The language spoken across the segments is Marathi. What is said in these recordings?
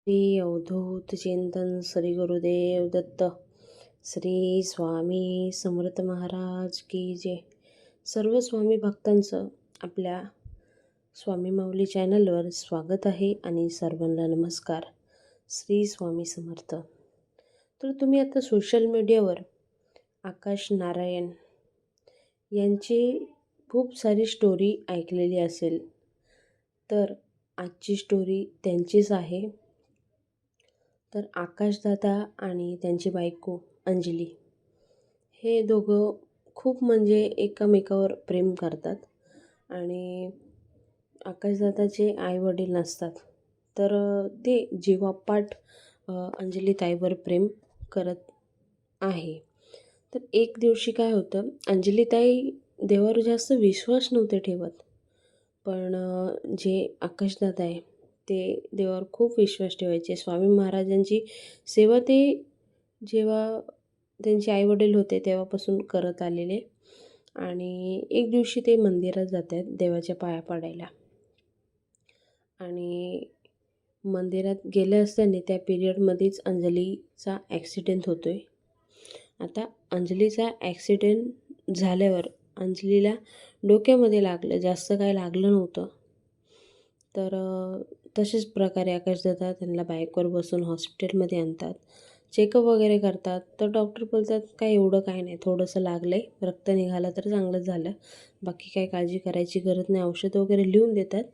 श्री अवधूत चिंतन श्री गुरुदेव दत्त श्री स्वामी समर्थ महाराज की जय. सर्व स्वामी भक्तांचं आपल्या स्वामी माऊली चॅनलवर स्वागत आहे आणि सर्वांना नमस्कार. श्री स्वामी समर्थ. तर तुम्ही आता सोशल मीडियावर आकाश नारायण यांची खूप सारी स्टोरी ऐकलेली असेल. तर आजची स्टोरी त्यांचीच आहे. तर आकाशदादा आणि त्यांची बायको अंजली हे दोघं खूप म्हणजे एकमेकावर प्रेम करतात. आणि आकाशदादाचे आईवडील नसतात, तर ते जीवापाड अंजलीताईवर प्रेम करत आहे. तर एक दिवशी काय होतं, अंजलीताई देवावर जास्त विश्वास नव्हते ठेवत, पण जे आकाशदादा आहे ते देवावर खूप विश्वास ठेवायचे. स्वामी महाराजांची सेवा ते जेव्हा त्यांचे आईवडील होते तेव्हापासून करत आलेले. आणि एक दिवशी ते मंदिरात जातात देवाच्या पाया पडायला. आणि मंदिरात गेले असताना त्या पिरियडमध्येच अंजलीचा ॲक्सिडेंट होतो आहे. आता अंजलीचा ॲक्सिडेंट झाल्यावर अंजलीला डोक्यामध्ये लागलं, जास्त काय लागलं नव्हतं. तर तशाच प्रकारे आकाशदादा त्यांना बाईकवर बसून हॉस्पिटलमध्ये आणतात, चेकअप वगैरे करतात. तर डॉक्टर बोलतात काय एवढं काय नाही, थोडंसं लागलं आहे, रक्त निघालं तर चांगलंच झालं, बाकी काही काळजी करायची गरज नाही, औषध वगैरे लिहून देतात.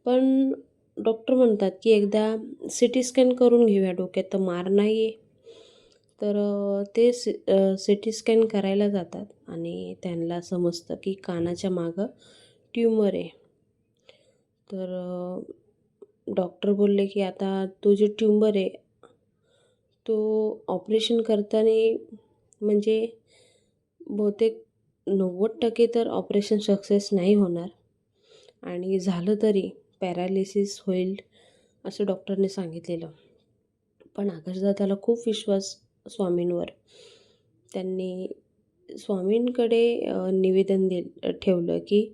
पण डॉक्टर म्हणतात की एकदा CT स्कॅन करून घेऊया, डोक्यात तर मार नाही आहे. तर ते CT स्कॅन करायला जातात आणि त्यांना समजतं की कानाच्या मागं ट्यूमर आहे. तर डॉक्टर बोलले की आता तो जो ट्यूमर आहे तो ऑपरेशन करताना म्हणजे बहुतेक 90% तर ऑपरेशन सक्सेस नाही होणार, आणि झालं तरी पॅरालिसिस होईल असं डॉक्टरने सांगितलेलं. पण आकाशदादाला खूप विश्वास स्वामींवर. त्यांनी स्वामींकडे निवेदन ठेवलं की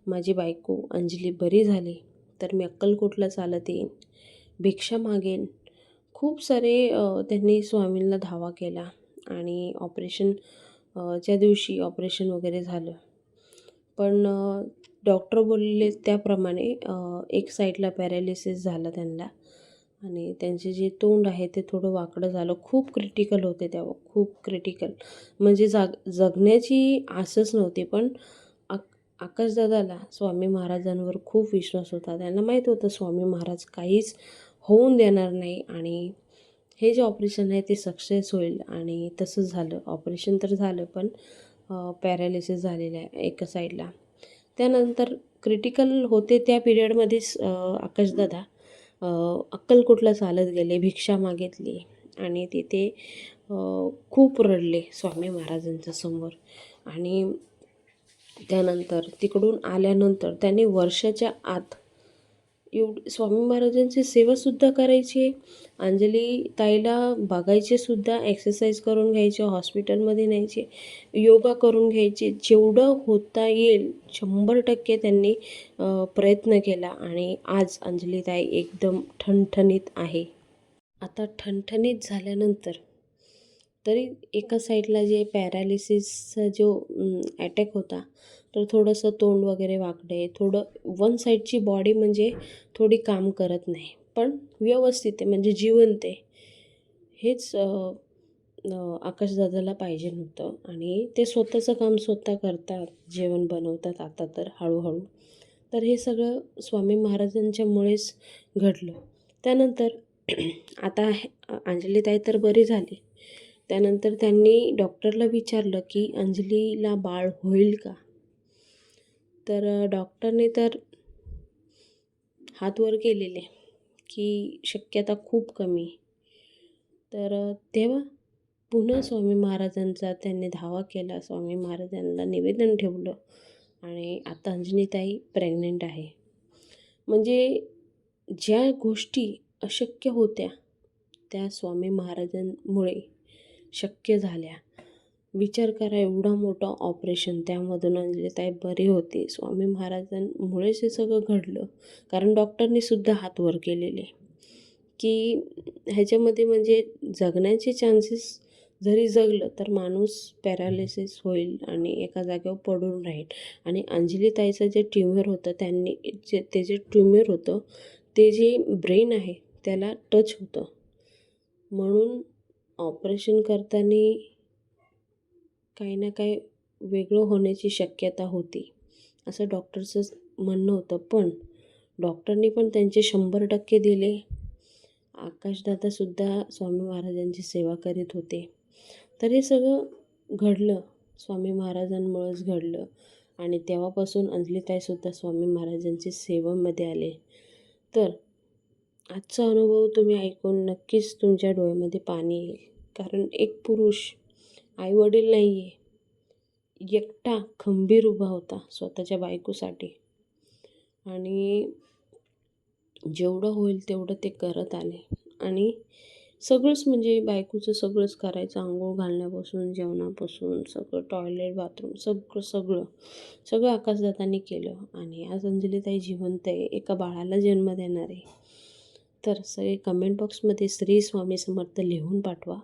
माझी बायको अंजली बरी झाली तर मी अक्कलकोटला चालत येईन, भिक्षा मागेन. खूप सारे त्यांनी स्वामींना धावा केला. आणि च्या दिवशी ऑपरेशन वगैरे झालं. पण डॉक्टर बोललेले त्याप्रमाणे एक साईडला पॅरालिसिस झालं त्यांना, आणि त्यांचे जे तोंड आहे ते थोडं वाकडं झालं. खूप क्रिटिकल होते तेव्हा, खूप क्रिटिकल, म्हणजे जगण्याची आसच नव्हती. पण आकाशदादाला स्वामी महाराजांवर खूप विश्वास होता. त्यांना माहीत होतं स्वामी महाराज काहीच होऊन देणार नाही, आणि हे जे ऑपरेशन आहे ते सक्सेस होईल. आणि तसंच झालं. ऑपरेशन तर झालं, पण पॅरालिसिस झालेलं आहे एका साईडला. त्यानंतर क्रिटिकल होते त्या पिरियडमध्येच आकाशदादा अक्कलकोटला चालत गेले, भिक्षा मागितली आणि तिथे खूप रडले स्वामी महाराजांच्या समोर. आणि त्यानंतर तिकडून आल्यानंतर त्यांनी वर्षाच्या आत स्वामी महाराजांची सेवासुद्धा करायची, अंजली ताईला बघायचे सुद्धा, एक्सरसाइज करून घ्यायचे, हॉस्पिटलमध्ये न्यायचे, योगा करून घ्यायचे. जेवढं होता येईल 100% त्यांनी प्रयत्न केला. आणि आज अंजली ताई एकदम ठणठणीत आहे. आता ठणठणीत झाल्यानंतर तरी एका साईडला जे पॅरालिसिसचा जो अटॅक होता, तर थोडंसं तोंड वगैरे वाकडं आहे, थोडं वन साईडची बॉडी म्हणजे थोडी काम करत नाही, पण व्यवस्थित आहे, म्हणजे जिवंत आहे. हेच आकाशदादाला पाहिजे नव्हतं. आणि ते स्वतःचं काम स्वतः करतात, जेवण बनवतात आता तर हळूहळू. तर हे सगळं स्वामी महाराजांच्यामुळेच घडलं. त्यानंतर आता अंजलीताई तर बरी झाली. त्यानंतर त्यांनी डॉक्टरला विचारलं की अंजलीला बाळ होईल का. तर डॉक्टरने तर हात वर केलेले की शक्यता खूप कमी. तर तेव्हा पुन्हा स्वामी महाराजांचा त्यांनी धावा केला, स्वामी महाराजांना निवेदन ठेवलं, आणि आता अंजलीताई प्रेग्नंट आहे. म्हणजे ज्या गोष्टी अशक्य होत्या त्या स्वामी महाराजांमुळे शक्य झाल्या. विचार करा, एवढं मोठं ऑपरेशन, त्यामधून अंजलीताई बरी होते. स्वामी महाराजांमुळेच हे सगळं घडलं. कारण डॉक्टरनी सुद्धा हात वर केलेले की ह्याच्यामध्ये म्हणजे जगण्याचे चान्सेस जरी जगलं तर माणूस पॅरालिसिस होईल आणि एका जागेवर पडून राहील. आणि अंजली ताईचं जे ट्युमर होतं ते जे ट्युमर होतं ते जे ब्रेन आहे त्याला टच होतं, म्हणून ऑपरेशन करताना काही ना काही वेगळं होण्याची शक्यता होती असं डॉक्टरचं म्हणणं होतं. पण डॉक्टरनी पण त्यांचे 100% दिले. आकाशदादासुद्धा स्वामी महाराजांची सेवा करीत होते. तर हे सगळं घडलं स्वामी महाराजांमुळंच घडलं. आणि तेव्हापासून अंजलीताईसुद्धा स्वामी महाराजांच्या सेवेमध्ये आले. तर आजचा अनुभव तुम्ही ऐकून नक्कीच तुमच्या डोळ्यामध्ये पाणी येईल. कारण एक पुरुष आईवडील नाही आहे, एकटा खंबीर उभा होता स्वतःच्या बायकोसाठी आणि जेवढं होईल तेवढं ते करत आले. आणि सगळंच म्हणजे बायकोचं सगळंच करायचं, अंघोळ घालण्यापासून जेवणापासून सगळं, टॉयलेट बाथरूम सगळं आकाशदादांनी केलं. आणि आज अंजलीताई जिवंत आहे, एका बाळाला जन्म देणार आहे. तर सगळे कमेंट बॉक्समध्ये श्री स्वामी समर्थ लिहून पाठवा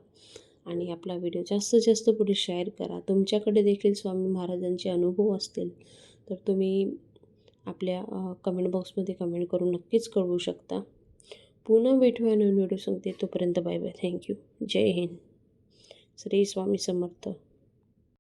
आणि आपला व्हिडिओ जास्तीत जास्त पुढे शेअर करा. तुमच्याकडे देखील स्वामी महाराजांचे अनुभव असतील तर तुम्ही आपल्या कमेंट बॉक्समध्ये कमेंट करून नक्कीच कळवू शकता. पुन्हा भेटूया नवीन व्हिडिओ सांगते. तोपर्यंत बाय बाय. थँक्यू. जय हिंद. श्री स्वामी समर्थ.